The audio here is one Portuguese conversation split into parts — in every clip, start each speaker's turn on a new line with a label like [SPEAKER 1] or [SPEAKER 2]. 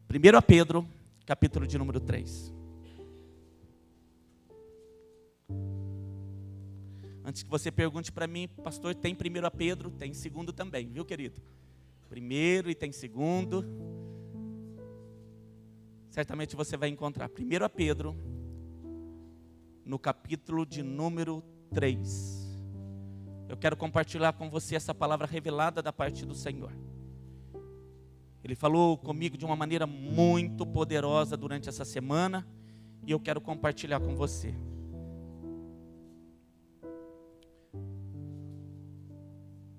[SPEAKER 1] 1 Pedro, capítulo de número 3. Antes que você pergunte para mim, pastor, tem 1 Pedro? Tem 2 também, viu, querido? Primeiro e tem 2. Certamente você vai encontrar 1 Pedro, no capítulo de número 3. Eu quero compartilhar com você essa palavra revelada da parte do Senhor. Ele falou comigo de uma maneira muito poderosa durante essa semana, e eu quero compartilhar com você.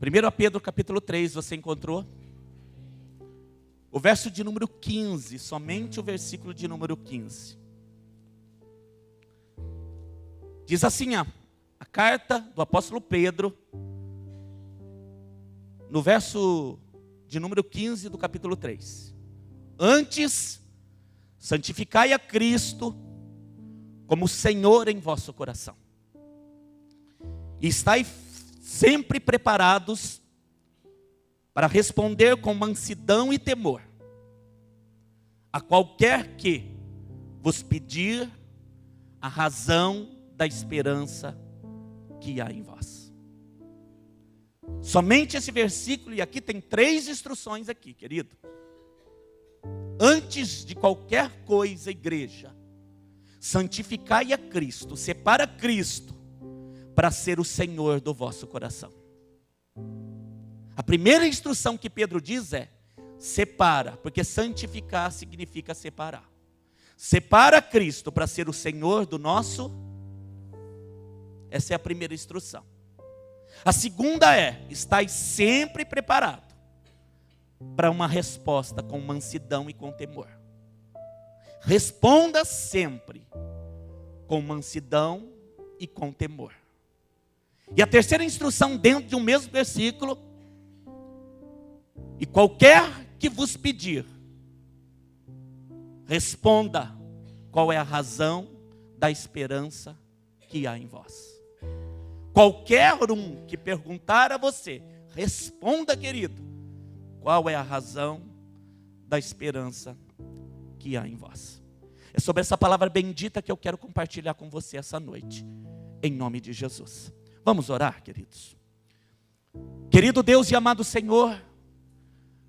[SPEAKER 1] 1 Pedro capítulo 3, você encontrou? O verso de número 15, somente o versículo de número 15. Diz assim, a carta do apóstolo Pedro, no verso de número 15 do capítulo 3. Antes, santificai a Cristo como Senhor em vosso coração. E estai sempre preparados para responder com mansidão e temor a qualquer que vos pedir a razão da esperança que há em vós. Somente esse versículo, e aqui tem 3 instruções aqui, querido. Antes de qualquer coisa, igreja, santificai a Cristo, separa Cristo para ser o Senhor do vosso coração. A primeira instrução que Pedro diz é: separa, porque santificar significa separar. Separa Cristo para ser o Senhor do nosso. Essa é a primeira instrução. A segunda é: estai sempre preparado para uma resposta com mansidão e com temor. Responda sempre com mansidão e com temor. E a terceira instrução dentro de um mesmo versículo: e qualquer que vos pedir, responda qual é a razão da esperança que há em vós. Qualquer um que perguntar a você, responda, querido, qual é a razão da esperança que há em vós. É sobre essa palavra bendita que eu quero compartilhar com você essa noite, em nome de Jesus. Vamos orar, queridos. Querido Deus e amado Senhor,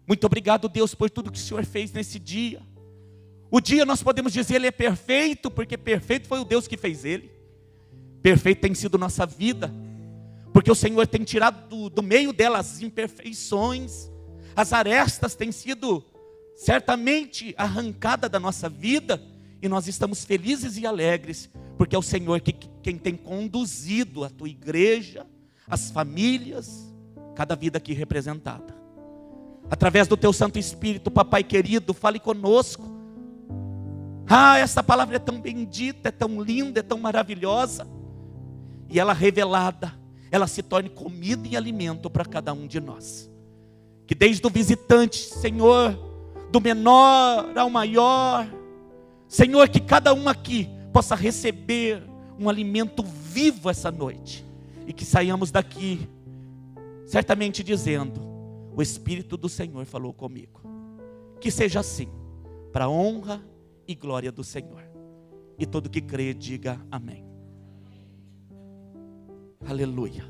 [SPEAKER 1] muito obrigado, Deus, por tudo que o Senhor fez nesse dia. O dia nós podemos dizer ele é perfeito, porque perfeito foi o Deus que fez ele. Perfeito tem sido nossa vida, porque o Senhor tem tirado do meio dela as imperfeições, as arestas têm sido certamente arrancadas da nossa vida, e nós estamos felizes e alegres, porque é o Senhor quem tem conduzido a tua igreja, as famílias, cada vida aqui representada. Através do teu Santo Espírito, papai querido, fale conosco. Essa palavra é tão bendita, é tão linda, é tão maravilhosa. E ela revelada, ela se torne comida e alimento para cada um de nós. Que desde o visitante, Senhor, do menor ao maior, Senhor, que cada um aqui possa receber um alimento vivo essa noite. E que saiamos daqui, certamente dizendo: o Espírito do Senhor falou comigo. Que seja assim, para a honra e glória do Senhor. E todo que crê, diga amém. Aleluia.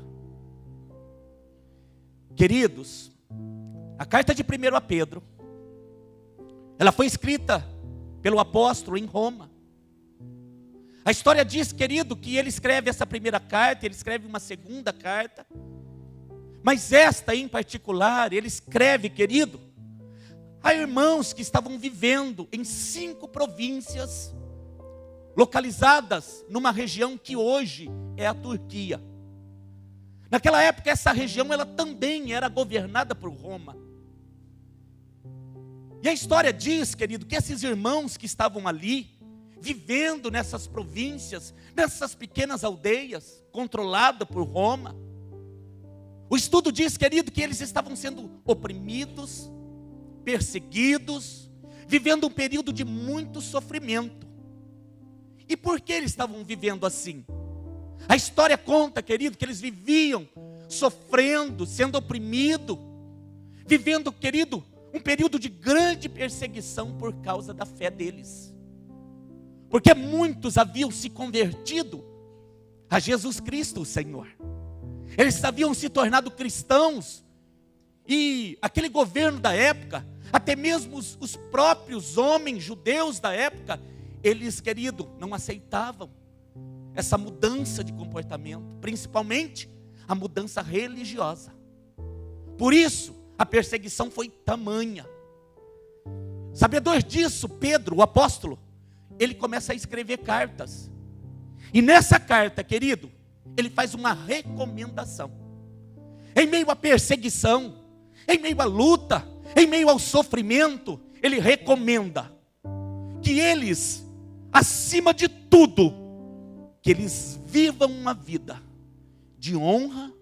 [SPEAKER 1] Queridos, a carta de 1 Pedro, ela foi escrita pelo apóstolo em Roma. A história diz, querido, que ele escreve essa primeira carta, ele escreve uma segunda carta, mas esta em particular, ele escreve, querido, a irmãos que estavam vivendo em 5 províncias, localizadas numa região que hoje é a Turquia. Naquela época, essa região ela também era governada por Roma. E a história diz, querido, que esses irmãos que estavam ali, vivendo nessas províncias, nessas pequenas aldeias, controladas por Roma, o estudo diz, querido, que eles estavam sendo oprimidos, perseguidos, vivendo um período de muito sofrimento. E por que eles estavam vivendo assim? A história conta, querido, que eles viviam sofrendo, sendo oprimidos, vivendo, querido, um período de grande perseguição por causa da fé deles. Porque muitos haviam se convertido a Jesus Cristo, o Senhor. Eles haviam se tornado cristãos. E aquele governo da época, até mesmo os próprios homens judeus da época, eles, querido, não aceitavam essa mudança de comportamento, principalmente a mudança religiosa. Por isso, a perseguição foi tamanha. Sabedor disso, Pedro, o apóstolo, ele começa a escrever cartas. E nessa carta, querido, ele faz uma recomendação. Em meio à perseguição, em meio à luta, em meio ao sofrimento, ele recomenda que eles, acima de tudo, que eles vivam uma vida de honra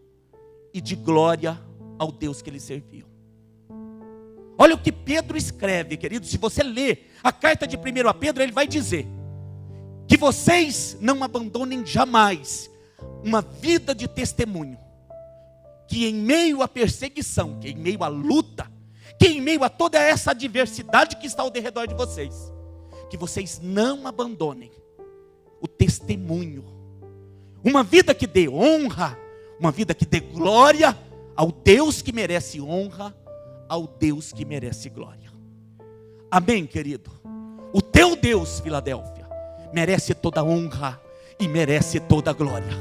[SPEAKER 1] e de glória ao Deus que eles serviam. Olha o que Pedro escreve, querido. Se você ler a carta de 1 a Pedro, ele vai dizer que vocês não abandonem jamais uma vida de testemunho, que em meio à perseguição, que em meio à luta, que em meio a toda essa adversidade que está ao redor de vocês, que vocês não abandonem o testemunho. Uma vida que dê honra, uma vida que dê glória ao Deus que merece honra, ao Deus que merece glória. Amém, querido? O teu Deus, Filadélfia, merece toda honra e merece toda glória.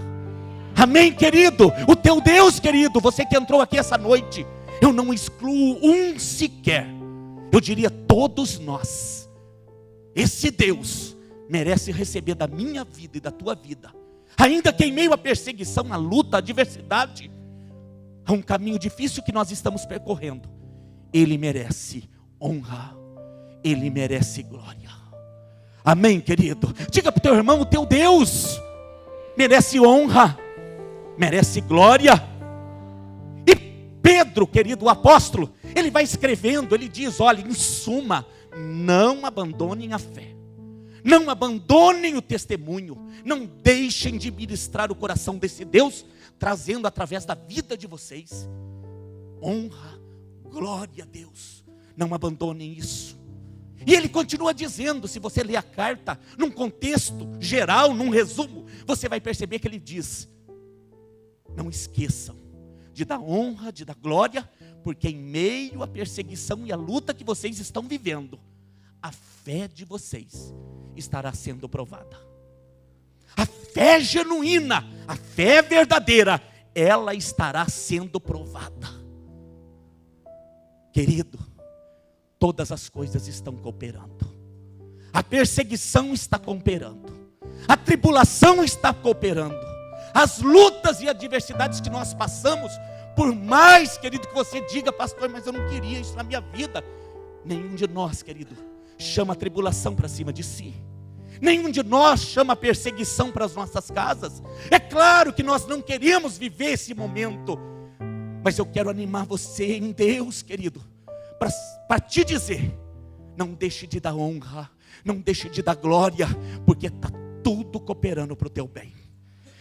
[SPEAKER 1] Amém, querido? O teu Deus, querido, você que entrou aqui essa noite, eu não excluo um sequer, eu diria todos nós. Esse Deus merece receber da minha vida e da tua vida, ainda que em meio à perseguição, à luta, à adversidade, a um caminho difícil que nós estamos percorrendo. Ele merece honra, Ele merece glória. Amém, querido? Diga para o teu irmão, o teu Deus merece honra, merece glória. E Pedro, querido, o apóstolo, ele vai escrevendo, ele diz, olha, em suma, não abandonem a fé, não abandonem o testemunho, não deixem de ministrar o coração desse Deus, trazendo através da vida de vocês honra, glória a Deus. Não abandonem isso. E ele continua dizendo, se você ler a carta num contexto geral, num resumo, você vai perceber que ele diz: não esqueçam de dar honra, de dar glória, porque em meio à perseguição e à luta que vocês estão vivendo, a fé de vocês estará sendo provada. A fé genuína, a fé verdadeira, ela estará sendo provada. Querido, todas as coisas estão cooperando. A perseguição está cooperando. A tribulação está cooperando. As lutas e adversidades que nós passamos, por mais, querido, que você diga, pastor, mas eu não queria isso na minha vida. Nenhum de nós, querido, chama a tribulação para cima de si. Nenhum de nós chama a perseguição para as nossas casas. É claro que nós não queremos viver esse momento, mas eu quero animar você em Deus, querido, para te dizer: não deixe de dar honra, não deixe de dar glória, porque está tudo cooperando para o teu bem.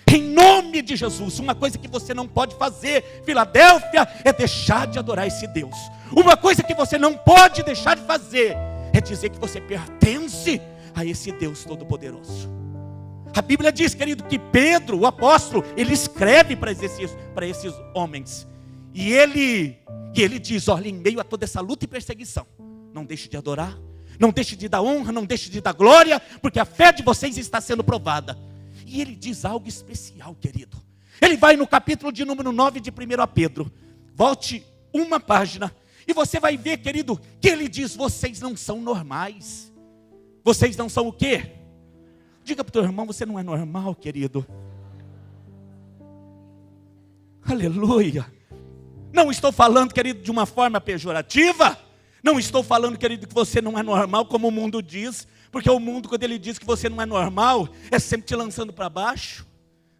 [SPEAKER 1] Em nome de Jesus, uma coisa que você não pode fazer, Filadélfia, é deixar de adorar esse Deus. Uma coisa que você não pode deixar de fazer é dizer que você pertence a esse Deus Todo-Poderoso. A Bíblia diz, querido, que Pedro, o apóstolo, ele escreve para esses homens. E ele diz, olha, em meio a toda essa luta e perseguição, não deixe de adorar, não deixe de dar honra, não deixe de dar glória, porque a fé de vocês está sendo provada. E ele diz algo especial, querido. Ele vai no capítulo de número 9 de 1 Pedro. Volte uma página e você vai ver, querido, que ele diz: vocês não são normais. Vocês não são o quê? Diga para o teu irmão, você não é normal, querido. Aleluia. Não estou falando, querido, de uma forma pejorativa. Não estou falando, querido, que você não é normal, como o mundo diz. Porque o mundo, quando ele diz que você não é normal, é sempre te lançando para baixo.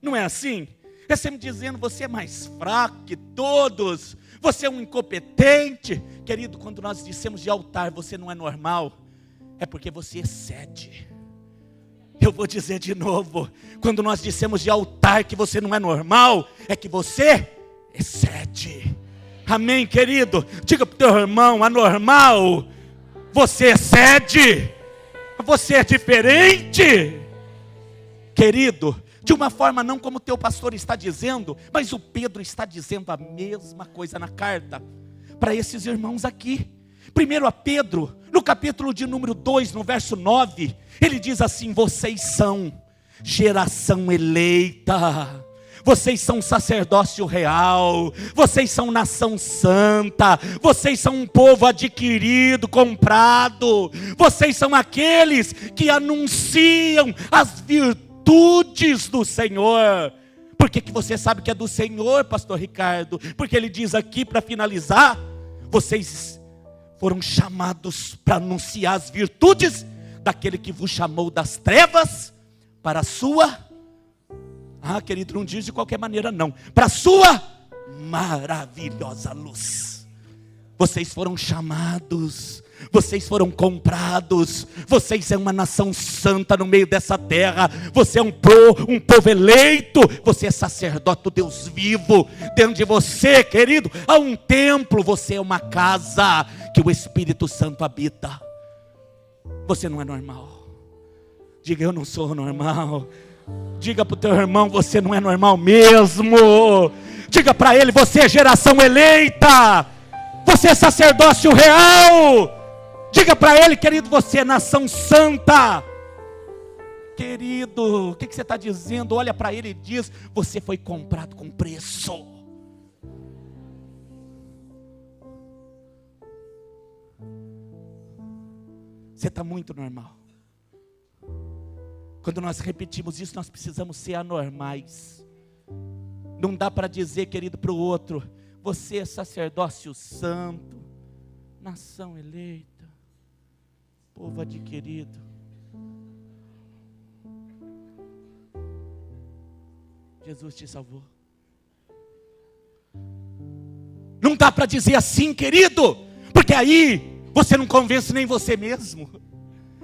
[SPEAKER 1] Não é assim? É sempre dizendo, você é mais fraco que todos. Você é um incompetente. Querido, quando nós dissemos de altar, você não é normal, é porque você excede. Eu vou dizer de novo. Quando nós dissemos de altar que você não é normal, é que você excede. Amém, querido? Diga para o teu irmão, anormal, você excede, você é diferente. Querido, de uma forma não como o teu pastor está dizendo, mas o Pedro está dizendo a mesma coisa na carta, para esses irmãos aqui. Primeiro a Pedro, no capítulo de número 2, no verso 9, ele diz assim: vocês são geração eleita, vocês são sacerdócio real, vocês são nação santa, vocês são um povo adquirido, comprado, vocês são aqueles que anunciam as virtudes do Senhor. Por que você sabe que é do Senhor, pastor Ricardo? Porque ele diz aqui, para finalizar, vocês foram chamados para anunciar as virtudes daquele que vos chamou das trevas para a sua... querido, não diz de qualquer maneira não. Para a sua maravilhosa luz. Vocês foram chamados, vocês foram comprados, vocês é uma nação santa no meio dessa terra, você é um povo eleito, você é sacerdote do Deus vivo. Dentro de você, querido, há um templo, você é uma casa que o Espírito Santo habita. Você não é normal. Diga: eu não sou normal. Diga para o teu irmão: você não é normal mesmo. Diga para ele: você é geração eleita, você é sacerdócio real. Diga para ele, querido: você é nação santa. Querido, o que você está dizendo? Olha para ele e diz: você foi comprado com preço. Você está muito normal. Quando nós repetimos isso, nós precisamos ser anormais. Não dá para dizer, querido, para o outro: você é sacerdócio santo, nação eleita, povo adquirido. Jesus te salvou. Não dá para dizer assim, querido, porque aí você não convence nem você mesmo,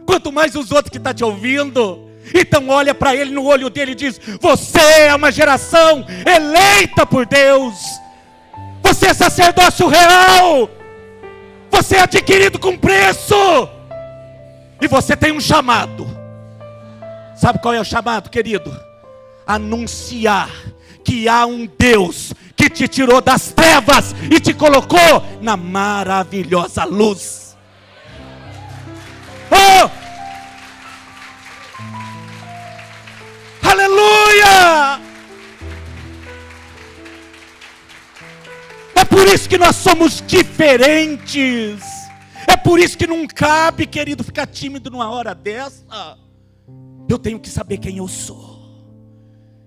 [SPEAKER 1] quanto mais os outros que estão te ouvindo. Então olha para ele no olho dele e diz: você é uma geração eleita por Deus, você é sacerdócio real, você é adquirido com preço, e você tem um chamado. Sabe qual é o chamado, querido? Anunciar que há um Deus que te tirou das trevas e te colocou na maravilhosa luz. Oh! Aleluia! É por isso que nós somos diferentes. É por isso que não cabe, querido, ficar tímido numa hora dessa. Eu tenho que saber quem eu sou.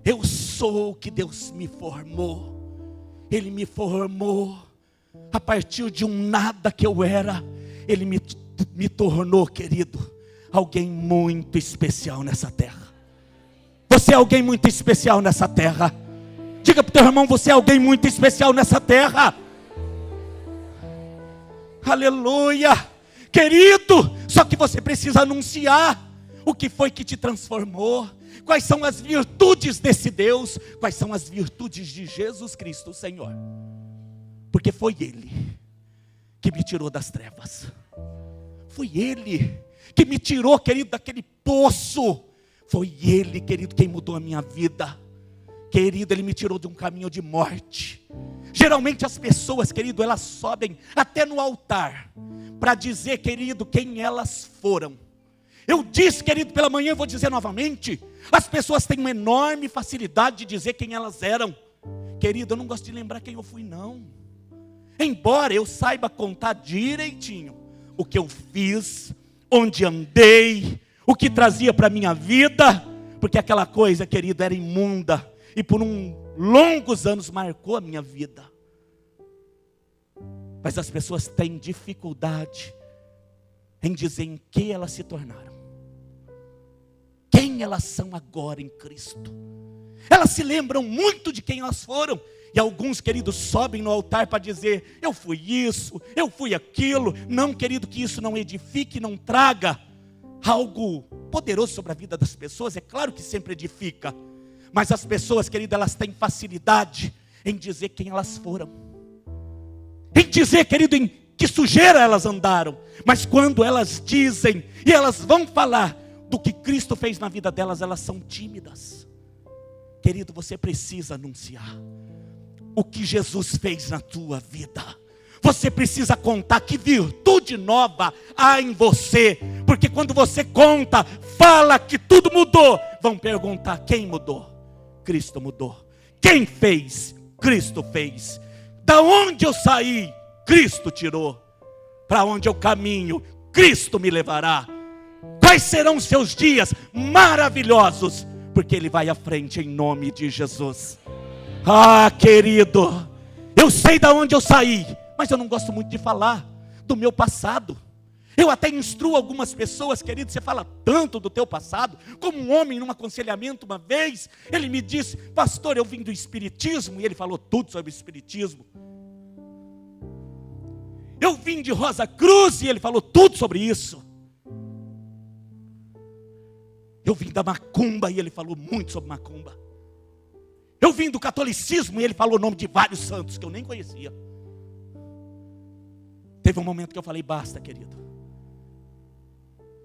[SPEAKER 1] Eu sou o que Deus me formou. Ele me formou a partir de um nada que eu era. Ele me tornou, querido, alguém muito especial nessa terra. Você é alguém muito especial nessa terra. Diga para o teu irmão: você é alguém muito especial nessa terra. Aleluia, querido. Só que você precisa anunciar o que foi que te transformou. Quais são as virtudes desse Deus? Quais são as virtudes de Jesus Cristo, o Senhor? Porque foi Ele que me tirou das trevas. Foi Ele que me tirou, querido, daquele poço. Foi Ele, querido, quem mudou a minha vida. Querido, Ele me tirou de um caminho de morte. Geralmente as pessoas, querido, elas sobem até no altar para dizer, querido, quem elas foram. Eu disse, querido, pela manhã, eu vou dizer novamente: as pessoas têm uma enorme facilidade de dizer quem elas eram. Querido, eu não gosto de lembrar quem eu fui, não. Embora eu saiba contar direitinho o que eu fiz, onde andei, o que trazia para a minha vida, porque aquela coisa, querido, era imunda e por longos anos marcou a minha vida. Mas as pessoas têm dificuldade em dizer em que elas se tornaram, quem elas são agora em Cristo. Elas se lembram muito de quem elas foram. E alguns, queridos, sobem no altar para dizer: eu fui isso, eu fui aquilo. Não, querido, que isso não edifique, não traga algo poderoso sobre a vida das pessoas. É claro que sempre edifica. Mas as pessoas, querido, elas têm facilidade em dizer quem elas foram. em dizer, querido, em que sujeira elas andaram. Mas quando elas dizem e elas vão falar do que Cristo fez na vida delas, elas são tímidas. Querido, você precisa anunciar o que Jesus fez na tua vida. Você precisa contar que virtude nova há em você. Porque quando você conta, fala que tudo mudou, vão perguntar: quem mudou? Cristo mudou. Quem fez? Cristo fez. Da onde eu saí? Cristo tirou. Para onde eu caminho? Cristo me levará. Quais serão os seus dias? Maravilhosos, porque Ele vai à frente em nome de Jesus. Ah, querido, eu sei de onde eu saí, mas eu não gosto muito de falar do meu passado. Eu até instruo algumas pessoas, querido, você fala tanto do teu passado. Como um homem num aconselhamento uma vez, ele me disse: pastor, eu vim do Espiritismo, e ele falou tudo sobre o Espiritismo. Eu vim de Rosa Cruz, e ele falou tudo sobre isso. Eu vim da macumba, e ele falou muito sobre macumba. Eu vim do catolicismo, e ele falou o nome de vários santos que eu nem conhecia. Teve um momento que eu falei: basta, querido.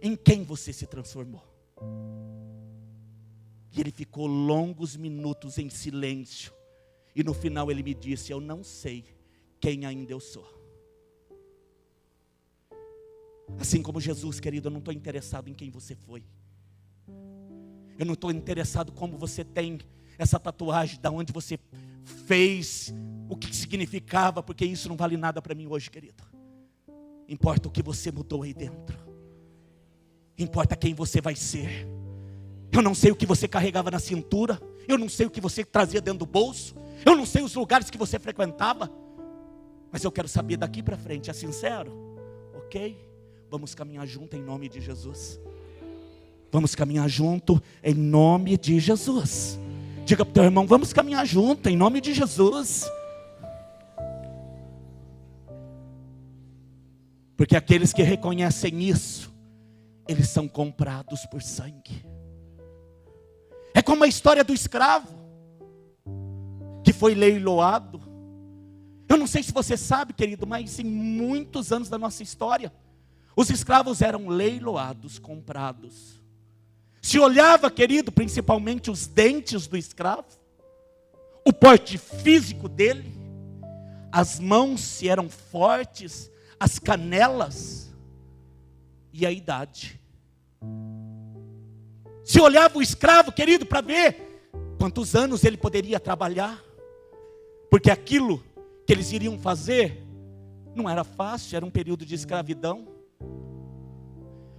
[SPEAKER 1] Em quem você se transformou? E ele ficou longos minutos em silêncio. E no final ele me disse: eu não sei quem ainda eu sou. Assim como Jesus, querido, eu não estou interessado em quem você foi. Eu não estou interessado como você tem essa tatuagem, da onde você fez, o que significava, porque isso não vale nada para mim hoje, querido. Importa o que você mudou aí dentro. Importa quem você vai ser. Eu não sei o que você carregava na cintura. Eu não sei o que você trazia dentro do bolso. Eu não sei os lugares que você frequentava. Mas eu quero saber daqui para frente, é sincero? Ok? Vamos caminhar junto em nome de Jesus. Vamos caminhar junto em nome de Jesus. Diga para o teu irmão: vamos caminhar junto em nome de Jesus. Porque aqueles que reconhecem isso, eles são comprados por sangue. É como a história do escravo que foi leiloado. Eu não sei se você sabe, querido, mas em muitos anos da nossa história, os escravos eram leiloados, comprados. Se olhava, querido, principalmente os dentes do escravo, o porte físico dele, as mãos se eram fortes, as canelas e a idade. Se olhava o escravo, querido, para ver quantos anos ele poderia trabalhar, porque aquilo que eles iriam fazer não era fácil, era um período de escravidão.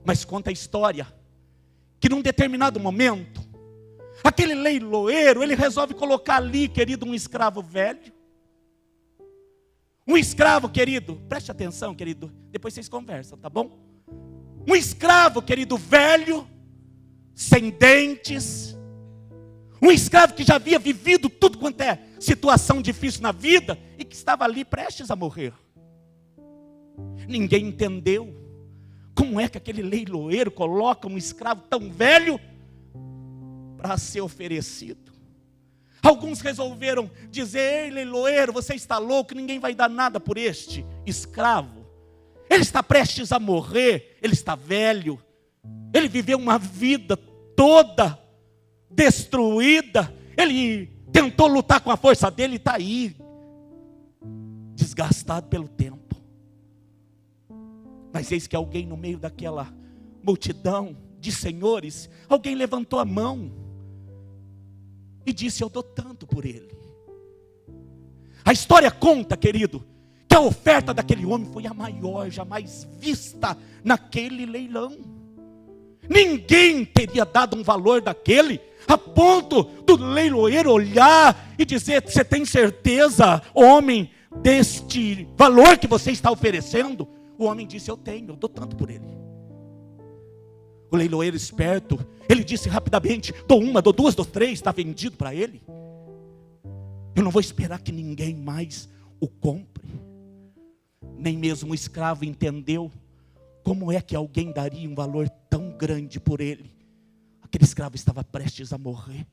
[SPEAKER 1] Mas conta a história que num determinado momento, aquele leiloeiro, ele resolve colocar ali, querido, um escravo velho. Um escravo, querido, preste atenção, querido, depois vocês conversam, tá bom? Um escravo, querido, velho, sem dentes. Um escravo que já havia vivido tudo quanto é situação difícil na vida e que estava ali prestes a morrer. Ninguém entendeu como é que aquele leiloeiro coloca um escravo tão velho para ser oferecido. Alguns resolveram dizer: ei, leiloeiro, você está louco, ninguém vai dar nada por este escravo. Ele está prestes a morrer, ele está velho, ele viveu uma vida toda destruída, ele tentou lutar com a força dele e está aí, desgastado pelo tempo. Mas eis que alguém no meio daquela multidão de senhores, alguém levantou a mão e disse: eu dou tanto por ele. A história conta, querido, que a oferta daquele homem foi a maior jamais vista naquele leilão. Ninguém teria dado um valor daquele, a ponto do leiloeiro olhar e dizer: você tem certeza, homem, deste valor que você está oferecendo? O homem disse: eu tenho, eu dou tanto por ele. O leiloeiro esperto, ele disse rapidamente: dou uma, dou duas, dou três, está vendido para ele. Eu não vou esperar que ninguém mais o compre. Nem mesmo o escravo entendeu como é que alguém daria um valor tão grande por ele. Aquele escravo estava prestes a morrer.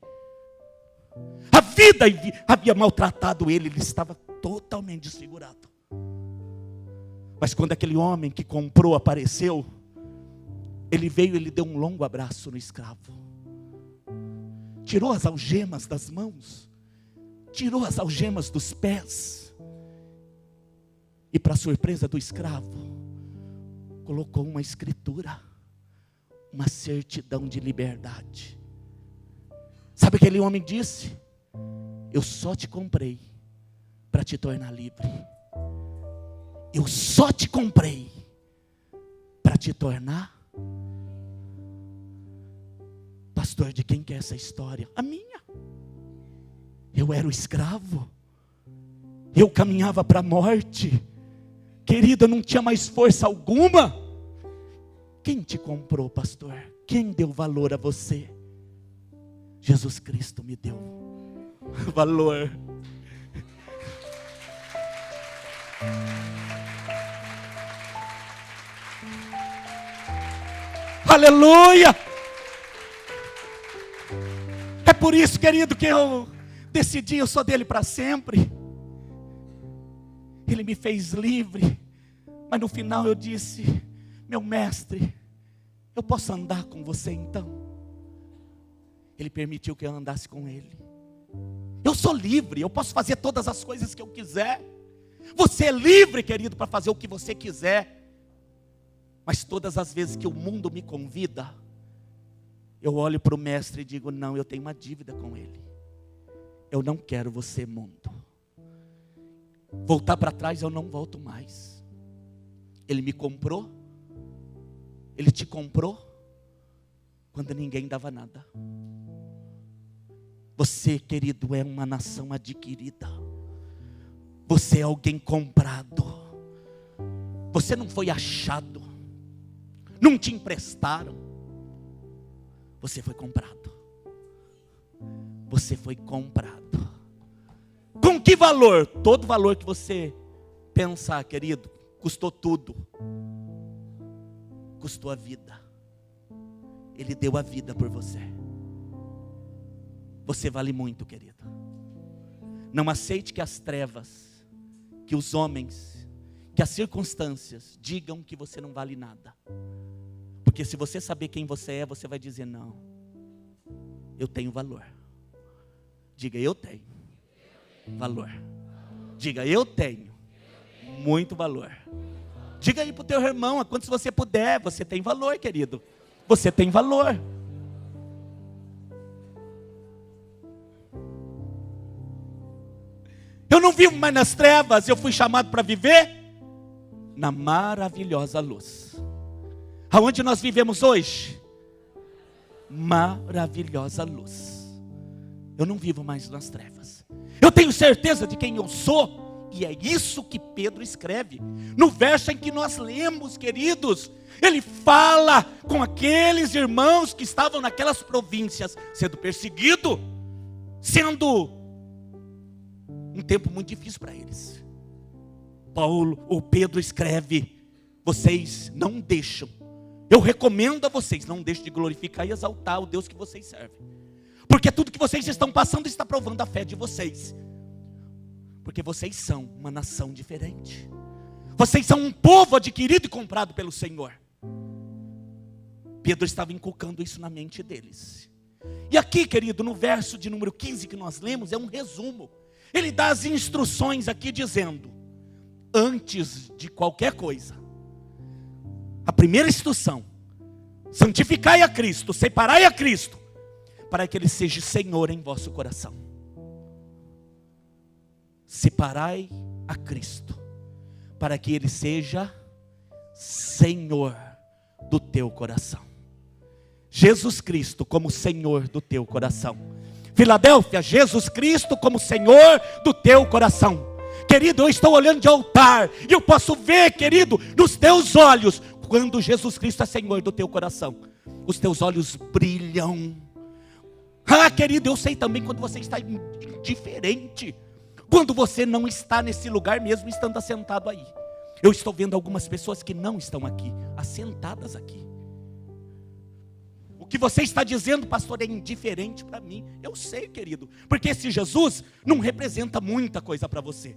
[SPEAKER 1] A vida havia maltratado ele, ele estava totalmente desfigurado. Mas quando aquele homem que comprou apareceu, ele veio e ele deu um longo abraço no escravo. Tirou as algemas das mãos, tirou as algemas dos pés. E para surpresa do escravo, colocou uma escritura, uma certidão de liberdade. Sabe o que aquele homem disse? Eu só te comprei para te tornar livre. Eu só te comprei para te tornar. Pastor, de quem que é essa história? A minha. Eu era o escravo. Eu caminhava para a morte. Querida, não tinha mais força alguma. Quem te comprou, pastor? Quem deu valor a você? Jesus Cristo me deu valor. Aleluia! É por isso, querido, que eu decidi, eu sou dele para sempre. Ele me fez livre. Mas no final eu disse: meu mestre, eu posso andar com você então? Ele permitiu que eu andasse com ele. Eu sou livre, eu posso fazer todas as coisas que eu quiser. Você é livre, querido, para fazer o que você quiser. Mas todas as vezes que o mundo me convida, eu olho para o mestre e digo: não, eu tenho uma dívida com ele. Eu não quero você, mundo. Voltar para trás eu não volto mais. Ele me comprou. Ele te comprou quando ninguém dava nada. Você, querido, é uma nação adquirida. Você é alguém comprado. Você não foi achado. Não te emprestaram. Você foi comprado. Você foi comprado. Com que valor? Todo valor que você pensar, querido. Custou tudo. Custou a vida. Ele deu a vida por você. Você vale muito, querido. Não aceite que as trevas, que os homens, que as circunstâncias digam que você não vale nada. Porque se você saber quem você é, você vai dizer: não, eu tenho valor. Diga: eu tenho valor. Diga: eu tenho muito valor. Diga aí para o teu irmão, a quantos você puder: você tem valor, querido. Você tem valor. Eu não vivo mais nas trevas, eu fui chamado para viver na maravilhosa luz. Aonde nós vivemos hoje? Maravilhosa luz. Eu não vivo mais nas trevas. Eu tenho certeza de quem eu sou. E é isso que Pedro escreve. No verso em que nós lemos, queridos. Ele fala com aqueles irmãos que estavam naquelas províncias, sendo perseguido, sendo um tempo muito difícil para eles. Pedro escreve: vocês não deixam. Eu recomendo a vocês, não deixem de glorificar e exaltar o Deus que vocês servem. Porque tudo que vocês estão passando está provando a fé de vocês. Porque vocês são uma nação diferente. Vocês são um povo adquirido e comprado pelo Senhor. Pedro estava inculcando isso na mente deles. E aqui, querido, no verso de número 15 que nós lemos, é um resumo. Ele dá as instruções aqui dizendo: antes de qualquer coisa, a primeira instrução: santificai a Cristo, separai a Cristo, para que Ele seja Senhor em vosso coração. Separai a Cristo, para que Ele seja Senhor do teu coração. Jesus Cristo como Senhor do teu coração. Filadélfia, Jesus Cristo como Senhor do teu coração. Querido, eu estou olhando de altar, e eu posso ver, querido, nos teus olhos, quando Jesus Cristo é Senhor do teu coração, os teus olhos brilham. Ah, querido, eu sei também quando você está indiferente, quando você não está nesse lugar mesmo estando assentado aí. Eu estou vendo algumas pessoas que não estão aqui, assentadas aqui. O que você está dizendo, pastor, é indiferente para mim. Eu sei, querido, porque esse Jesus não representa muita coisa para você.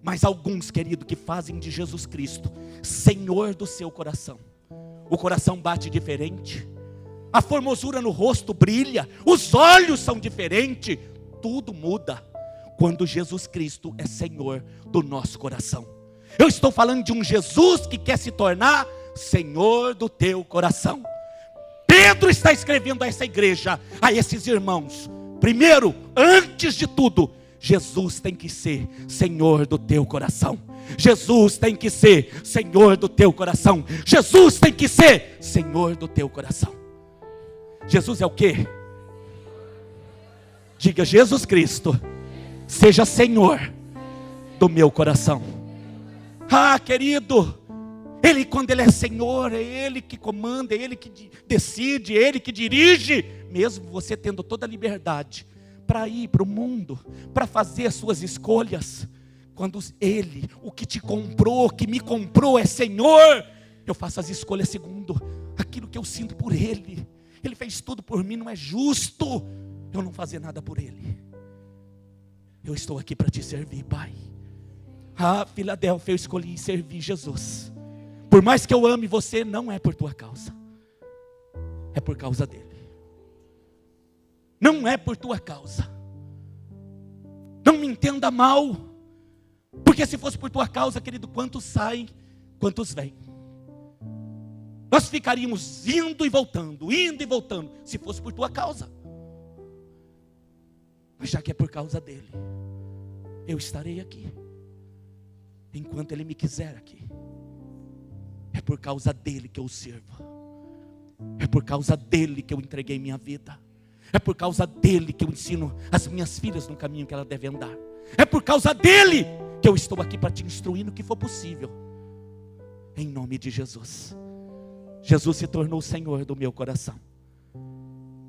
[SPEAKER 1] Mas alguns, querido, que fazem de Jesus Cristo Senhor do seu coração. O coração bate diferente, a formosura no rosto brilha, os olhos são diferentes, tudo muda quando Jesus Cristo é Senhor do nosso coração. Eu estou falando de um Jesus que quer se tornar Senhor do teu coração. Pedro está escrevendo a essa igreja, a esses irmãos: primeiro, antes de tudo, Jesus tem que ser Senhor do teu coração. Jesus tem que ser Senhor do teu coração. Jesus tem que ser Senhor do teu coração. Jesus é o quê? Diga: Jesus Cristo seja Senhor do meu coração. Ah, querido, Ele, quando Ele é Senhor, é Ele que comanda, é Ele que decide, é Ele que dirige. Mesmo você tendo toda a liberdade para ir para o mundo, para fazer as suas escolhas, quando Ele, o que te comprou, que me comprou, é Senhor, eu faço as escolhas segundo aquilo que eu sinto por Ele. Ele fez tudo por mim, não é justo eu não fazer nada por Ele. Eu estou aqui para te servir, Pai. Ah, Filadélfia, eu escolhi servir Jesus. Por mais que eu ame você, não é por tua causa, é por causa dele. Não é por tua causa. Não me entenda mal, porque se fosse por tua causa, querido, quantos saem, quantos vêm? Nós ficaríamos indo e voltando, se fosse por tua causa. Mas já que é por causa dele, eu estarei aqui, enquanto ele me quiser aqui. É por causa dele que eu sirvo. É por causa dele que eu entreguei minha vida. É por causa dele que eu ensino as minhas filhas no caminho que elas devem andar. É por causa dele que eu estou aqui para te instruir no que for possível. Em nome de Jesus. Jesus se tornou o Senhor do meu coração.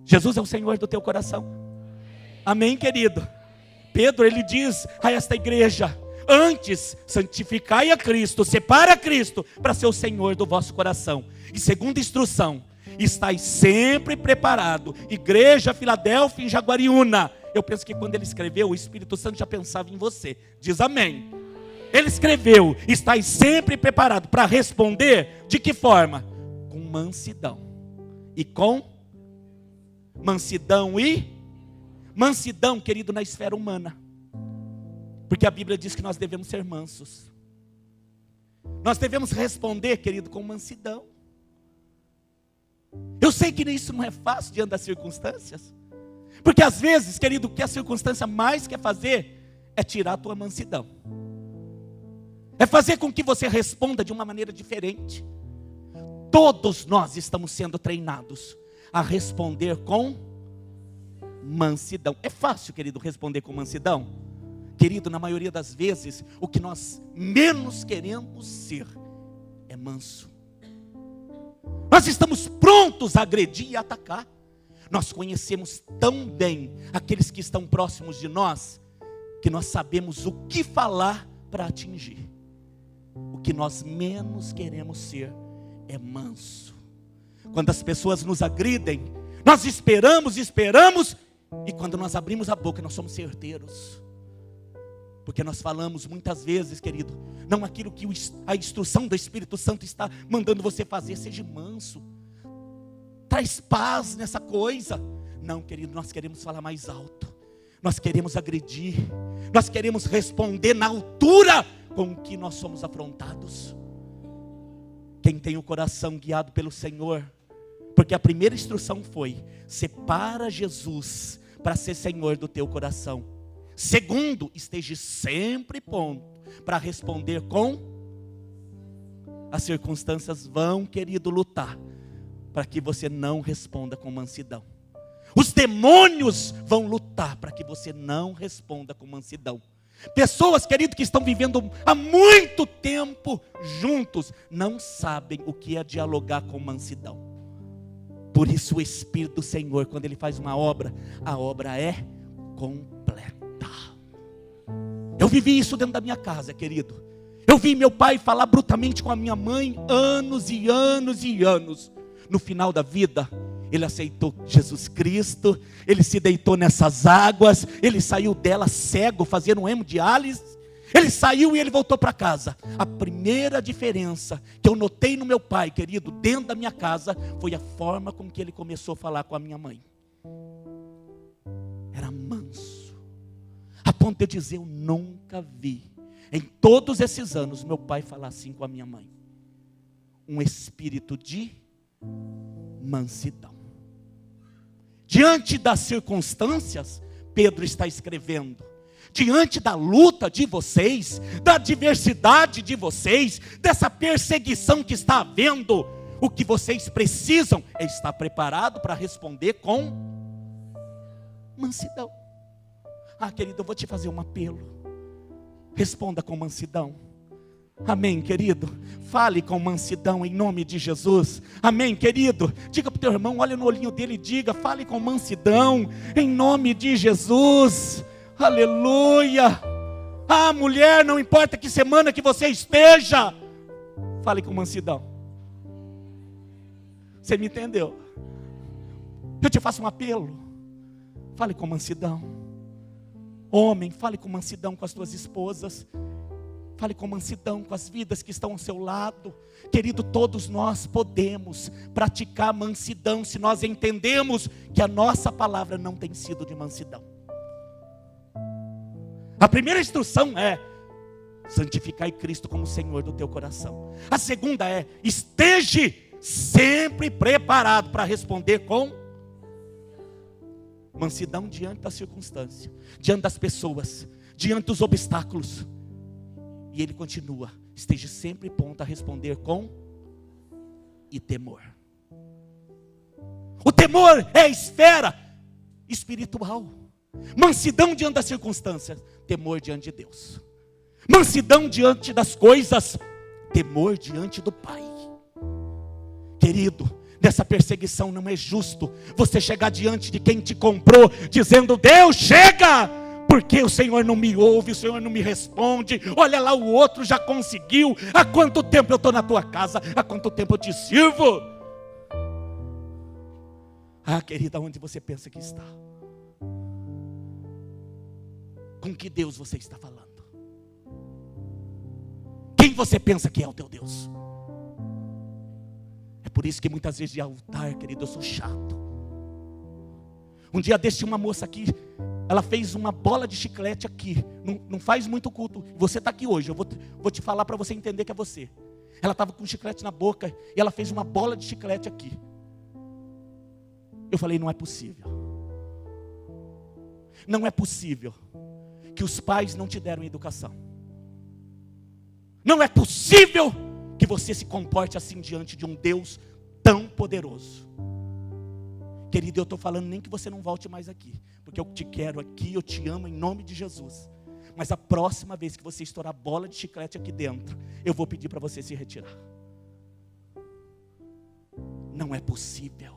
[SPEAKER 1] Jesus é o Senhor do teu coração. Amém, querido? Pedro, ele diz a esta igreja: antes, santificai a Cristo, separa a Cristo para ser o Senhor do vosso coração. E segunda instrução: estais sempre preparado. Igreja Filadélfia em Jaguariúna. Eu penso que quando ele escreveu, o Espírito Santo já pensava em você. Diz amém. Ele escreveu: estais sempre preparado para responder. De que forma? Com mansidão. E com mansidão mansidão, querido, na esfera humana. Porque a Bíblia diz que nós devemos ser mansos. Nós devemos responder, querido, com mansidão. Eu sei que isso não é fácil diante das circunstâncias. Porque às vezes, querido, o que a circunstância mais quer fazer é tirar a tua mansidão. É fazer com que você responda de uma maneira diferente. Todos nós estamos sendo treinados a responder com mansidão. É fácil, querido, responder com mansidão? Querido, na maioria das vezes, o que nós menos queremos ser é manso. Nós estamos prontos a agredir e atacar. Nós conhecemos tão bem aqueles que estão próximos de nós, que nós sabemos o que falar para atingir. O que nós menos queremos ser é manso. Quando as pessoas nos agridem, nós esperamos, e quando nós abrimos a boca, nós somos certeiros. Porque nós falamos muitas vezes, querido, não aquilo que a instrução do Espírito Santo está mandando você fazer. Seja manso, traz paz nessa coisa. Não, querido, nós queremos falar mais alto, nós queremos agredir, nós queremos responder na altura com o que nós somos afrontados. Quem tem o coração guiado pelo Senhor, porque a primeira instrução foi: separa Jesus para ser Senhor do teu coração. Segundo, esteja sempre pronto para responder com... As circunstâncias vão, querido, lutar para que você não responda com mansidão. Os demônios vão lutar para que você não responda com mansidão. Pessoas, querido, que estão vivendo há muito tempo juntos, não sabem o que é dialogar com mansidão. Por isso o Espírito do Senhor, quando Ele faz uma obra, a obra é completa. Eu vivi isso dentro da minha casa, querido. Eu vi meu pai falar brutalmente com a minha mãe anos e anos e anos. No final da vida, ele aceitou Jesus Cristo, ele se deitou nessas águas, ele saiu dela cego, fazendo hemodiálise. Ele saiu e ele voltou para casa. A primeira diferença que eu notei no meu pai, querido, dentro da minha casa, foi a forma com que ele começou a falar com a minha mãe. Era manso, a ponto de eu dizer, eu nunca vi, em todos esses anos, meu pai falar assim com a minha mãe. Um espírito de mansidão. Diante das circunstâncias, Pedro está escrevendo, diante da luta de vocês, da adversidade de vocês, dessa perseguição que está havendo, o que vocês precisam é estar preparado para responder com mansidão. Querido, eu vou te fazer um apelo. Responda com mansidão. Amém, querido? Fale com mansidão em nome de Jesus. Amém, querido? Diga para o teu irmão, olha no olhinho dele e diga, fale com mansidão em nome de Jesus. Aleluia. Mulher, não importa que semana que você esteja, fale com mansidão. Você me entendeu? Eu te faço um apelo. Fale com mansidão. Homem, fale com mansidão com as tuas esposas. Fale com mansidão com as vidas que estão ao seu lado. Querido, todos nós podemos praticar mansidão se nós entendemos que a nossa palavra não tem sido de mansidão. A primeira instrução é: santificai Cristo como Senhor do teu coração. A segunda é: esteja sempre preparado para responder com mansidão diante da circunstância, diante das pessoas, diante dos obstáculos. E ele continua: esteja sempre pronto a responder com e temor. O temor é a esfera espiritual. Mansidão diante das circunstâncias, temor diante de Deus. Mansidão diante das coisas, temor diante do Pai. Querido, nessa perseguição não é justo você chegar diante de quem te comprou dizendo: Deus, chega! Porque o Senhor não me ouve, o Senhor não me responde. Olha lá, o outro já conseguiu. Há quanto tempo eu estou na tua casa? Há quanto tempo eu te sirvo? Querida, onde você pensa que está? Com que Deus você está falando? Quem você pensa que é o teu Deus? É por isso que muitas vezes de altar, querido, eu sou chato. Um dia desse, uma moça aqui, ela fez uma bola de chiclete aqui. Não faz muito culto. Você está aqui hoje. Eu vou te falar para você entender que é você. Ela estava com chiclete na boca e ela fez uma bola de chiclete aqui. Eu falei: não é possível. Não é possível que os pais não te deram educação. Não é possível que você se comporte assim diante de um Deus tão poderoso. Querido, eu estou falando nem que você não volte mais aqui, porque eu te quero aqui, eu te amo em nome de Jesus. Mas a próxima vez que você estourar bola de chiclete aqui dentro, eu vou pedir para você se retirar. Não é possível.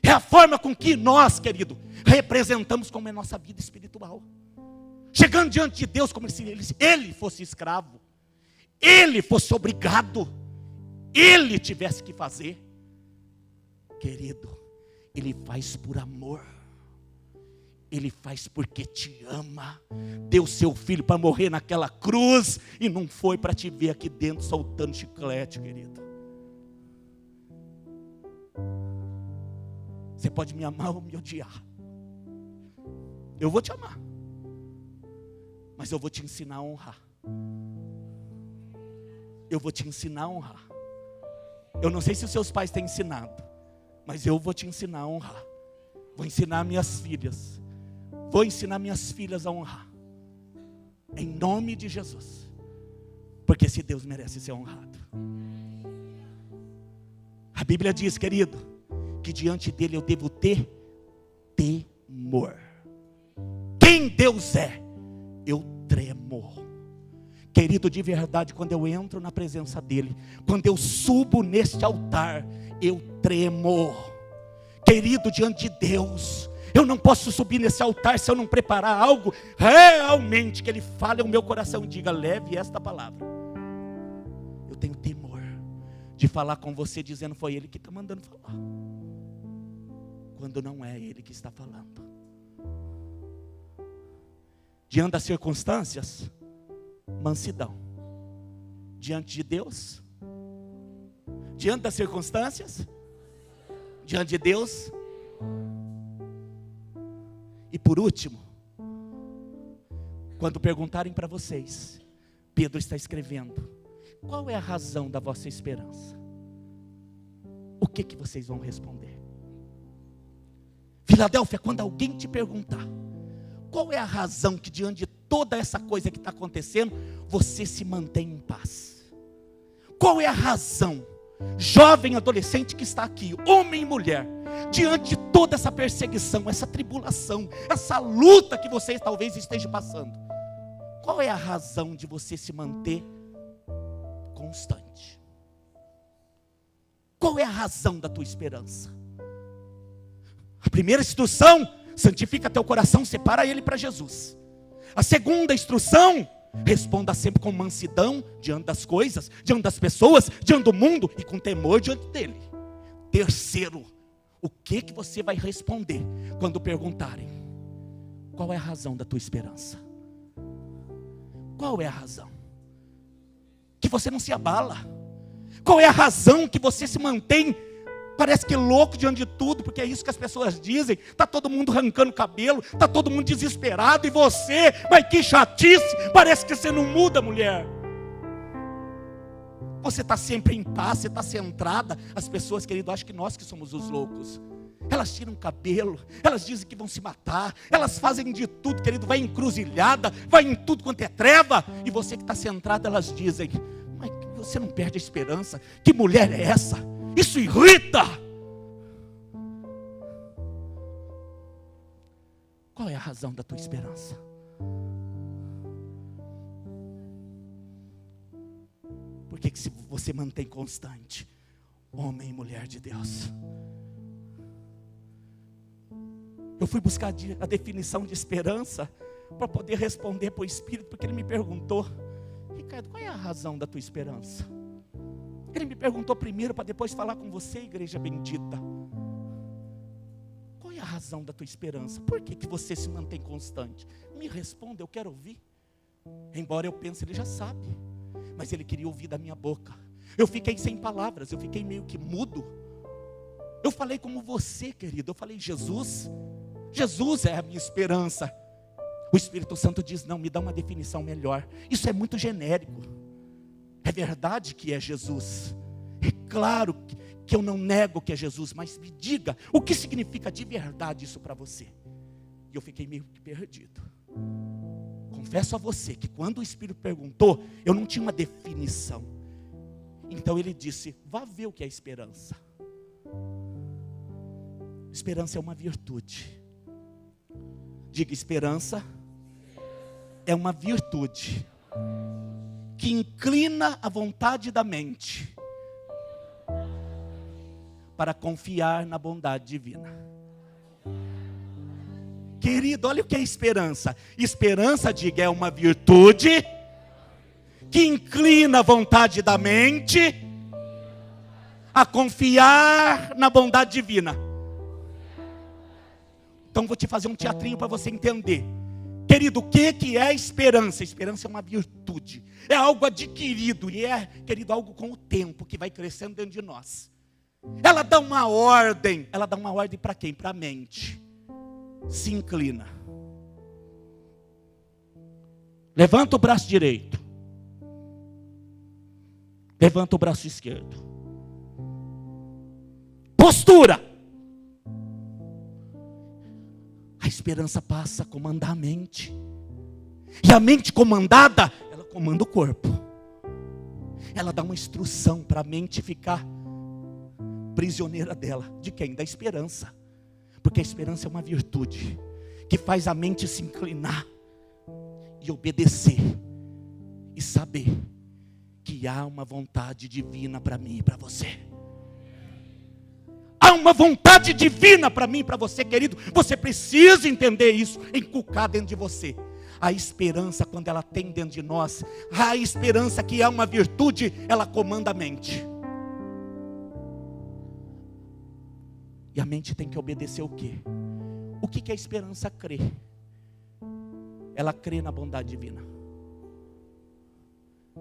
[SPEAKER 1] É a forma com que nós, querido, representamos como é a nossa vida espiritual. Chegando diante de Deus como se ele fosse escravo, ele fosse obrigado, ele tivesse que fazer. Querido, ele faz por amor. Ele faz porque te ama. Deu seu filho para morrer naquela cruz e não foi para te ver aqui dentro soltando chiclete, querido. Você pode me amar ou me odiar. Eu vou te amar, mas eu vou te ensinar a honrar. Eu vou te ensinar a honrar. Eu não sei se os seus pais têm ensinado, mas eu vou te ensinar a honrar. Vou ensinar minhas filhas. Vou ensinar minhas filhas a honrar. Em nome de Jesus. Porque esse Deus merece ser honrado. A Bíblia diz, querido, que diante dele eu devo ter temor. Quem Deus é, eu tremo. Querido, de verdade, quando eu entro na presença dele, quando eu subo neste altar, eu tremo. Querido, diante de Deus, eu não posso subir nesse altar se eu não preparar algo realmente que ele fale ao meu coração e diga: leve esta palavra. Eu tenho temor de falar com você dizendo: foi ele que está mandando falar, quando não é ele que está falando. Diante das circunstâncias, mansidão. Diante de Deus, diante das circunstâncias, diante de Deus. E por último, quando perguntarem para vocês, Pedro está escrevendo, qual é a razão da vossa esperança? O que vocês vão responder? Filadélfia, quando alguém te perguntar, qual é a razão que diante de toda essa coisa que está acontecendo, você se mantém em paz? Qual é a razão? Jovem, adolescente que está aqui, homem e mulher, diante de toda essa perseguição, essa tribulação, essa luta que você talvez esteja passando, qual é a razão de você se manter constante? Qual é a razão da tua esperança? A primeira instrução, santifica teu coração, separa ele para Jesus. A segunda instrução, responda sempre com mansidão diante das coisas, diante das pessoas, diante do mundo e com temor diante dele. Terceiro, o que você vai responder quando perguntarem? Qual é a razão da tua esperança? Qual é a razão? Que você não se abala. Qual é a razão que você se mantém, parece que louco diante de tudo, porque é isso que as pessoas dizem, está todo mundo arrancando cabelo, está todo mundo desesperado, e você, mas que chatice, parece que você não muda, mulher. Você está sempre em paz, você está centrada. As pessoas, querido, acham que nós que somos os loucos. Elas tiram o cabelo, elas dizem que vão se matar, elas fazem de tudo, querido, vai em encruzilhada, vai em tudo quanto é treva, e você que está centrado, elas dizem, mas você não perde a esperança, que mulher é essa? Isso irrita. Qual é a razão da tua esperança? Por que se você mantém constante, homem e mulher de Deus? Eu fui buscar a definição de esperança para poder responder para o Espírito, porque ele me perguntou, Ricardo, qual é a razão da tua esperança? Ele me perguntou primeiro para depois falar com você, igreja bendita. Qual é a razão da tua esperança? Por que você se mantém constante? Me responda, eu quero ouvir. Embora eu pense, ele já sabe, mas ele queria ouvir da minha boca. Eu fiquei sem palavras, eu fiquei meio que mudo. Eu falei como você, querido, eu falei, Jesus é a minha esperança. O Espírito Santo diz, não, me dá uma definição melhor. Isso é muito genérico. É verdade que é Jesus. É claro que eu não nego que é Jesus, mas me diga, o que significa de verdade isso para você? E eu fiquei meio que perdido. Confesso a você que quando o Espírito perguntou, eu não tinha uma definição. Então ele disse, vá ver o que é esperança. Esperança é uma virtude. Diga, esperança é uma virtude que inclina a vontade da mente para confiar na bondade divina. Querido, olha o que é esperança. Esperança, diga, é uma virtude que inclina a vontade da mente a confiar na bondade divina. Então vou te fazer um teatrinho para você entender. Querido, o que é esperança? Esperança é uma virtude, é algo adquirido, e é, querido, algo com o tempo, que vai crescendo dentro de nós. Ela dá uma ordem para quem? Para a mente. Se inclina. Levanta o braço direito. Levanta o braço esquerdo. Postura. A esperança passa a comandar a mente. E a mente comandada, ela comanda o corpo. Ela dá uma instrução para a mente ficar prisioneira dela. De quem? Da esperança. Porque a esperança é uma virtude que faz a mente se inclinar e obedecer e saber que há uma vontade divina para mim e para você. Há uma vontade divina para mim e para você, querido. Você precisa entender isso, inculcar dentro de você. A esperança, quando ela tem dentro de nós, a esperança que é uma virtude, ela comanda a mente. E a mente tem que obedecer o quê? O que a esperança crê? ela crê na bondade divina.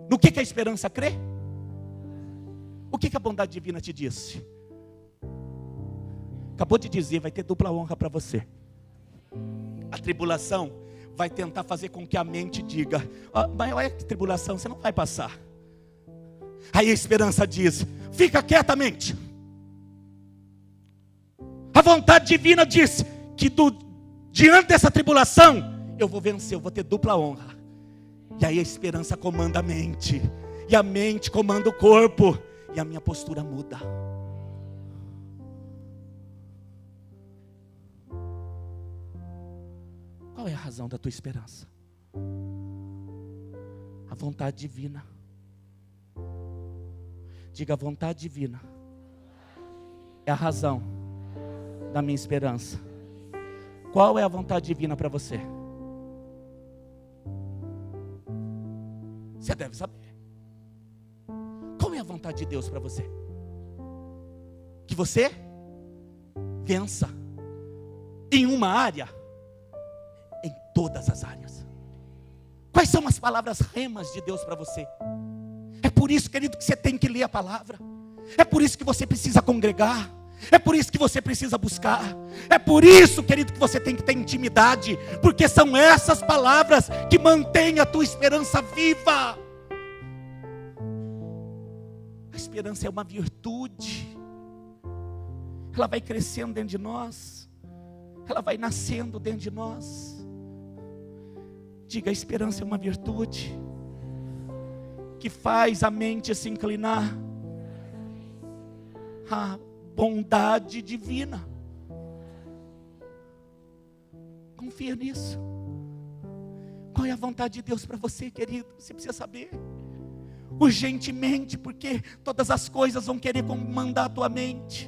[SPEAKER 1] No que a esperança crê? O que a bondade divina te disse? Acabou de dizer, vai ter dupla honra para você. A tribulação vai tentar fazer com que a mente diga: mas olha que tribulação, você não vai passar. Aí a esperança diz: fica quietamente. A vontade divina diz que diante dessa tribulação eu vou vencer, eu vou ter dupla honra. E aí a esperança comanda a mente, e a mente comanda o corpo, e a minha postura muda. Qual é a razão da tua esperança? A vontade divina. Diga: a vontade divina é a razão da minha esperança. Qual é a vontade divina para você? Você deve saber. Qual é a vontade de Deus para você? Que você vença em uma área, em todas as áreas. Quais são as palavras remas de Deus para você? É por isso, querido, que você tem que ler a palavra. É por isso que você precisa congregar. É por isso que você precisa buscar. É por isso, querido, que você tem que ter intimidade. Porque são essas palavras que mantêm a tua esperança viva. A esperança é uma virtude. Ela vai crescendo dentro de nós. Ela vai nascendo dentro de nós. Diga: a esperança é uma virtude que faz a mente se inclinar à bondade divina. Confia nisso. Qual é a vontade de Deus para você, querido? Você precisa saber urgentemente, porque todas as coisas vão querer comandar a tua mente.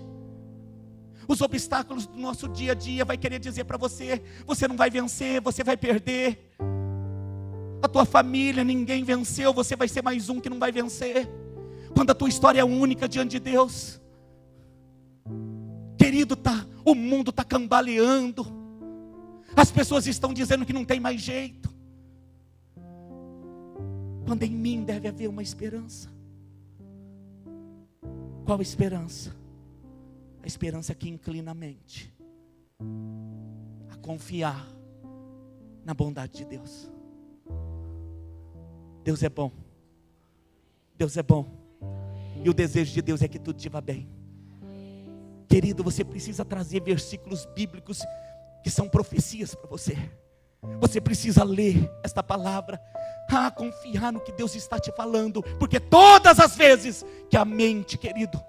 [SPEAKER 1] Os obstáculos do nosso dia a dia vai querer dizer para você: você não vai vencer, você vai perder. A tua família, ninguém venceu, você vai ser mais um que não vai vencer. Quando a tua história é única diante de Deus. Querido, o mundo está cambaleando. As pessoas estão dizendo que não tem mais jeito. Quando em mim deve haver uma esperança. Qual esperança? A esperança que inclina a mente a confiar na bondade de Deus. Deus é bom. Deus é bom. E o desejo de Deus é que tudo te vá bem. Querido, você precisa trazer versículos bíblicos que são profecias para você. Você precisa ler esta palavra. Confiar no que Deus está te falando. Porque todas as vezes que a mente, querido,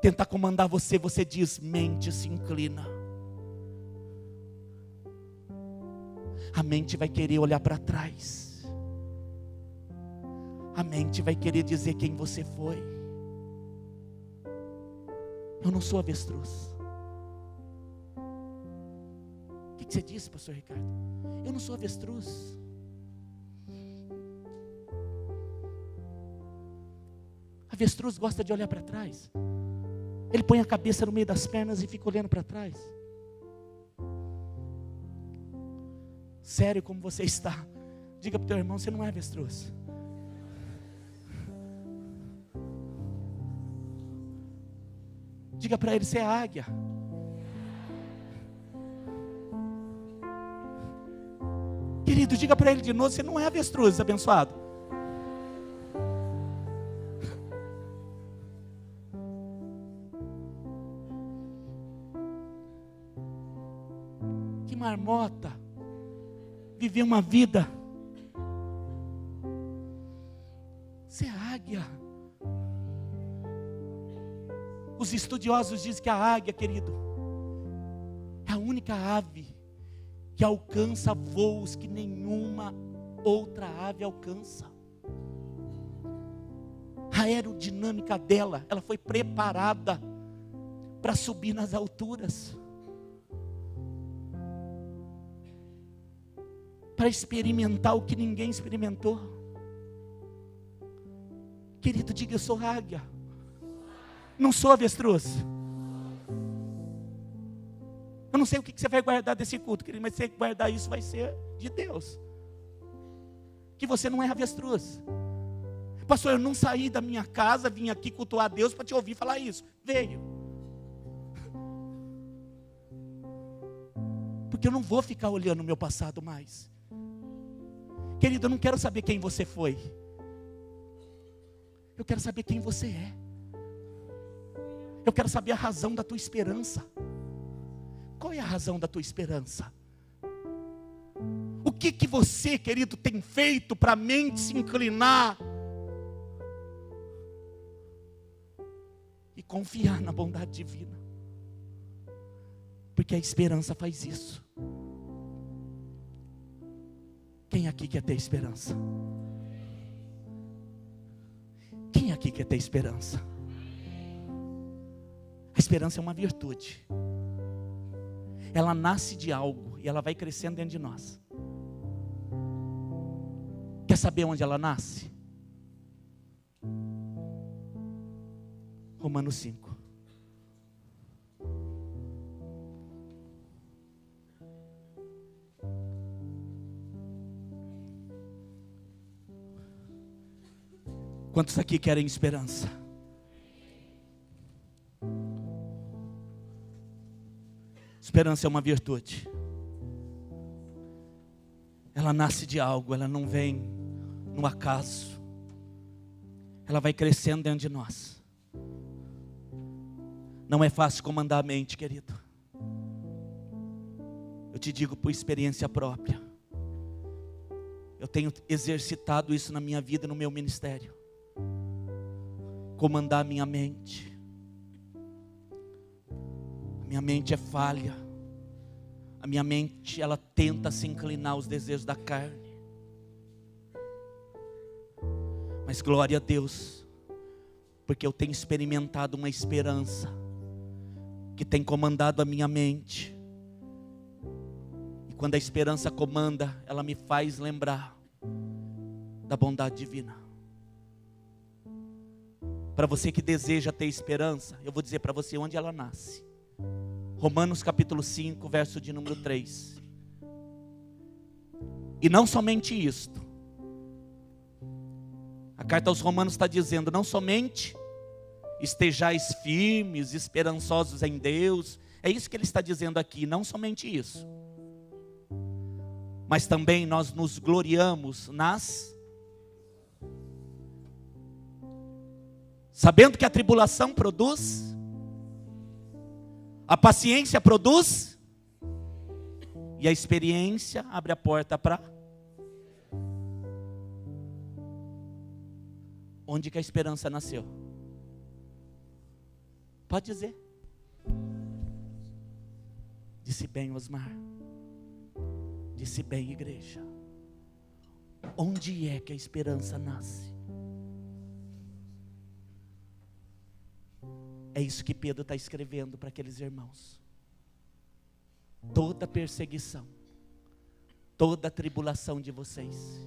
[SPEAKER 1] tenta comandar você, você diz: mente, se inclina. A mente vai querer olhar para trás. A mente vai querer dizer quem você foi. Eu não sou avestruz. O que você disse, pastor Ricardo? Eu não sou avestruz. Avestruz gosta de olhar para trás. Ele põe a cabeça no meio das pernas e fica olhando para trás. Sério, como você está? Diga para o teu irmão: você não é avestruz. Diga para ele: você é águia. Querido, diga para ele de novo: você não é avestruz, abençoado. Que marmota viver uma vida. Você é águia. Os estudiosos dizem que a águia, querido, é a única ave que alcança voos que nenhuma outra ave alcança. A aerodinâmica dela, ela foi preparada para subir nas alturas, para experimentar o que ninguém experimentou. Querido, diga: eu sou águia. Não sou avestruz. Eu não sei o que você vai guardar desse culto, querido, mas se você guardar isso, vai ser de Deus. que você não é avestruz. Pastor, eu não saí da minha casa, vim aqui cultuar a Deus para te ouvir falar isso. Veio. Porque eu não vou ficar olhando o meu passado mais. Querido, eu não quero saber quem você foi. Eu quero saber quem você é. Eu quero saber a razão da tua esperança. Qual é a razão da tua esperança? O que você, querido, tem feito para a mente se inclinar e confiar na bondade divina? Porque a esperança faz isso. Quem aqui quer ter esperança? Quem aqui quer ter esperança? A esperança é uma virtude. Ela nasce de algo e ela vai crescendo dentro de nós. Quer saber onde ela nasce? Romanos 5. Quantos aqui querem esperança? Esperança é uma virtude. Ela nasce de algo, ela não vem no acaso. Ela vai crescendo dentro de nós. Não é fácil comandar a mente, querido. Eu te digo por experiência própria. Eu tenho exercitado isso na minha vida, no meu ministério. Comandar a minha mente. A minha mente é falha. A minha mente, ela tenta se inclinar aos desejos da carne. Mas glória a Deus, porque eu tenho experimentado uma esperança que tem comandado a minha mente. E quando a esperança comanda, ela me faz lembrar da bondade divina. Para você que deseja ter esperança, eu vou dizer para você onde ela nasce. Romanos capítulo 5, verso de número 3. E não somente isto. A carta aos Romanos está dizendo, não somente estejais firmes, esperançosos em Deus. É isso que ele está dizendo aqui, não somente isso. Mas também nós nos gloriamos sabendo que a tribulação produz, a paciência produz, e a experiência abre a porta para... Onde que a esperança nasceu? Pode dizer. Disse bem, Osmar. Disse bem, igreja. Onde é que a esperança nasce? É isso que Pedro está escrevendo para aqueles irmãos. Toda perseguição, toda tribulação de vocês,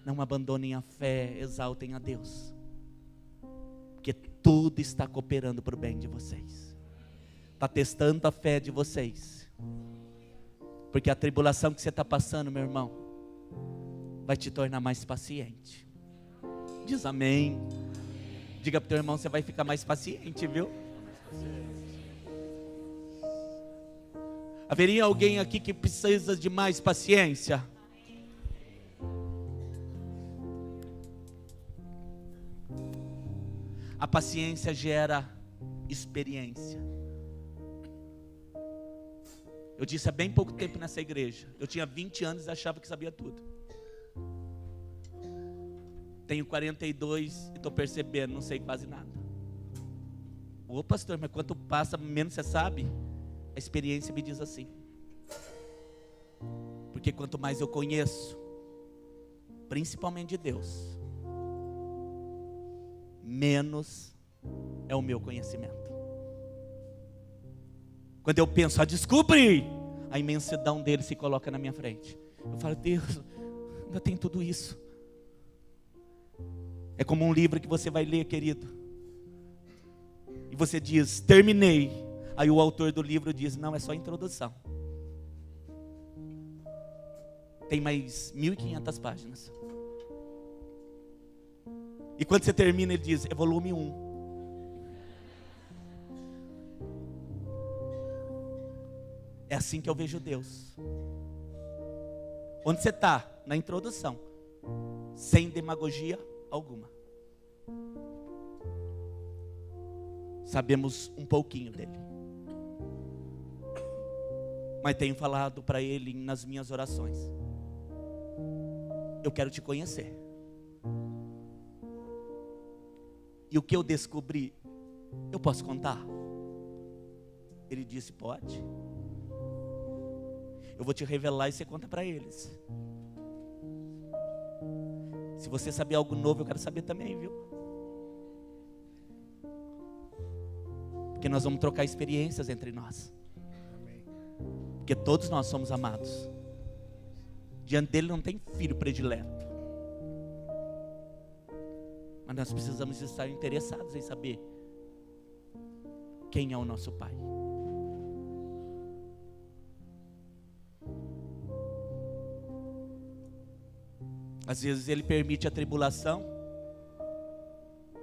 [SPEAKER 1] não abandonem a fé, exaltem a Deus, porque tudo está cooperando para o bem de vocês. Está testando a fé de vocês, porque a tribulação que você está passando, meu irmão, vai te tornar mais paciente. Diz amém. Diga para o teu irmão, você vai ficar mais paciente, viu? Haveria alguém aqui que precisa de mais paciência? A paciência gera experiência. Eu disse há bem pouco tempo nessa igreja. Eu tinha 20 anos e achava que sabia tudo. Tenho 42 e estou percebendo, não sei quase nada. Ô pastor, mas quanto passa, menos você sabe? A experiência me diz assim. Porque quanto mais eu conheço, principalmente de Deus, menos é o meu conhecimento. Quando eu penso, descobri, a imensidão dele se coloca na minha frente. Eu falo, Deus, ainda tem tudo isso. É como um livro que você vai ler, querido, e você diz, terminei. Aí o autor do livro diz, não, é só a introdução. Tem mais 1.500 páginas. E quando você termina, ele diz, é volume 1. É assim que eu vejo Deus. Onde você está? Na introdução. Sem demagogia alguma. Sabemos um pouquinho dele. Mas tenho falado para ele nas minhas orações. Eu quero te conhecer. E o que eu descobri, eu posso contar? Ele disse, pode. Eu vou te revelar e você conta para eles. Se você saber algo novo, eu quero saber também, viu? Porque nós vamos trocar experiências entre nós. Porque todos nós somos amados. Diante dele não tem filho predileto. Mas nós precisamos estar interessados em saber quem é o nosso Pai. Às vezes ele permite a tribulação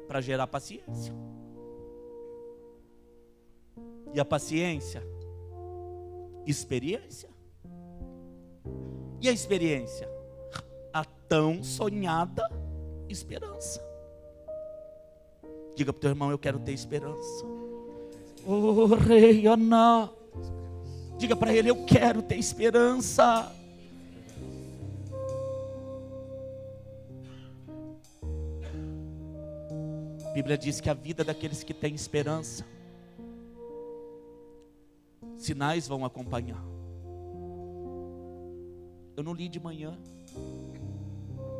[SPEAKER 1] para gerar paciência. E a paciência, experiência. E a experiência? A tão sonhada esperança. Diga para o teu irmão, eu quero ter esperança. Oh, rei, Ana. Diga para ele, eu quero ter esperança. A Bíblia diz que a vida daqueles que têm esperança, sinais vão acompanhar. Eu não li de manhã,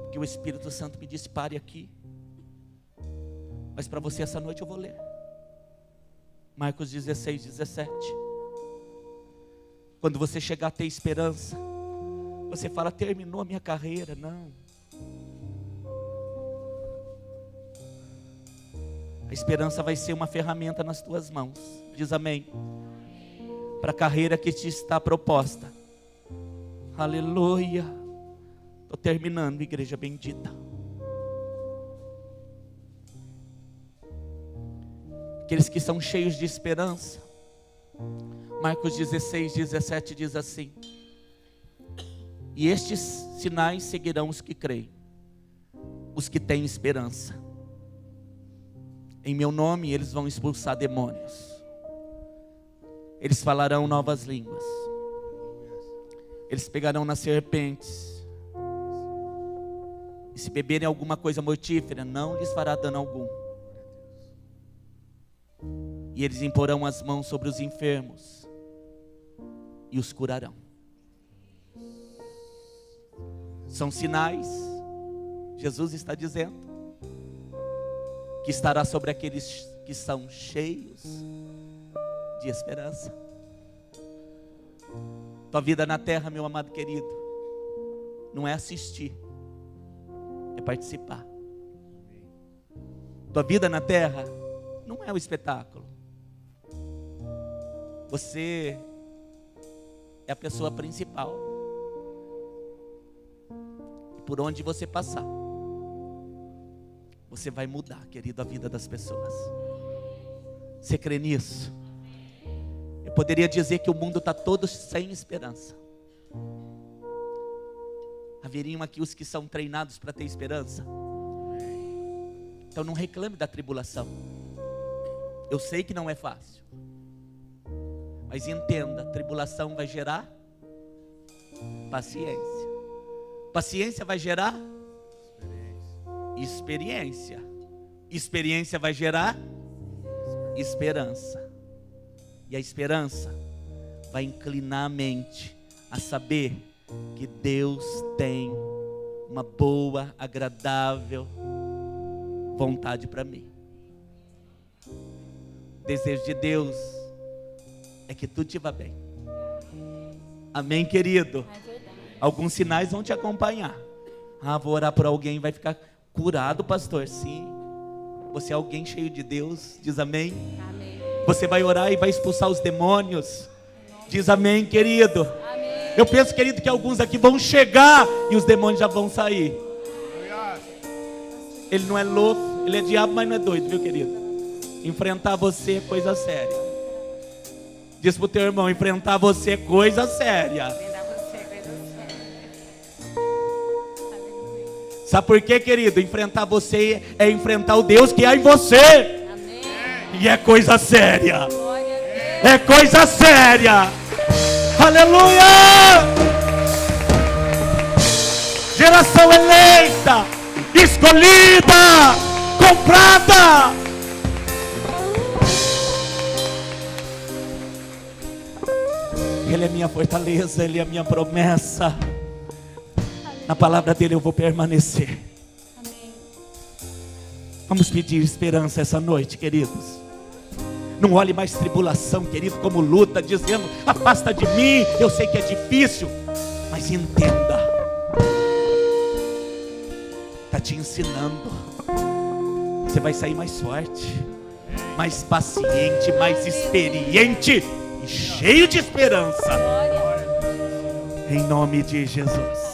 [SPEAKER 1] porque o Espírito Santo me disse, pare aqui. Mas para você essa noite eu vou ler. Marcos 16, 17. Quando você chegar a ter esperança, você fala, terminou a minha carreira. Não. A esperança vai ser uma ferramenta nas tuas mãos. Diz amém. Para a carreira que te está proposta. Aleluia. Estou terminando, igreja bendita. Aqueles que são cheios de esperança. Marcos 16, 17 diz assim: e estes sinais seguirão os que creem, os que têm esperança. Em meu nome eles vão expulsar demônios. Eles falarão novas línguas. Eles pegarão nas serpentes. E se beberem alguma coisa mortífera, não lhes fará dano algum. E eles imporão as mãos sobre os enfermos e os curarão. São sinais, Jesus está dizendo, que estará sobre aqueles que são cheios de esperança. Tua vida na terra, meu amado querido, não é assistir, é participar. Tua vida na terra não é o espetáculo. Você é a pessoa principal. Por onde você passar, você vai mudar, querido, a vida das pessoas. Você crê nisso? Eu poderia dizer que o mundo está todo sem esperança. Haveriam aqui os que são treinados para ter esperança. Então não reclame da tribulação. Eu sei que não é fácil. Mas entenda, a tribulação vai gerar paciência. Paciência vai gerar experiência. Experiência vai gerar esperança. E a esperança vai inclinar a mente a saber que Deus tem uma boa, agradável vontade para mim. O desejo de Deus é que tudo te vá bem. Amém, querido? Alguns sinais vão te acompanhar. Vou orar por alguém, vai ficar curado, pastor. Sim. Você é alguém cheio de Deus. Diz amém. Amém. Você vai orar e vai expulsar os demônios. Diz amém, querido. Amém. Eu penso, querido, que alguns aqui vão chegar e os demônios já vão sair. Ele não é louco, ele é diabo, mas não é doido, viu, querido? Enfrentar você é coisa séria. Diz pro teu irmão, enfrentar você é coisa séria. Sabe por quê, querido? Enfrentar você é enfrentar o Deus que há em você. Amém. E é coisa séria. É coisa séria. Aleluia! Geração eleita, escolhida, comprada. Ele é minha fortaleza, Ele é minha promessa. Na palavra dele eu vou permanecer. Amém. Vamos pedir esperança essa noite, queridos. Não olhe mais tribulação, querido, como luta, dizendo, afasta de mim, eu sei que é difícil, mas entenda, está te ensinando. Você vai sair mais forte, mais paciente, mais experiente e cheio de esperança. Em nome de Jesus.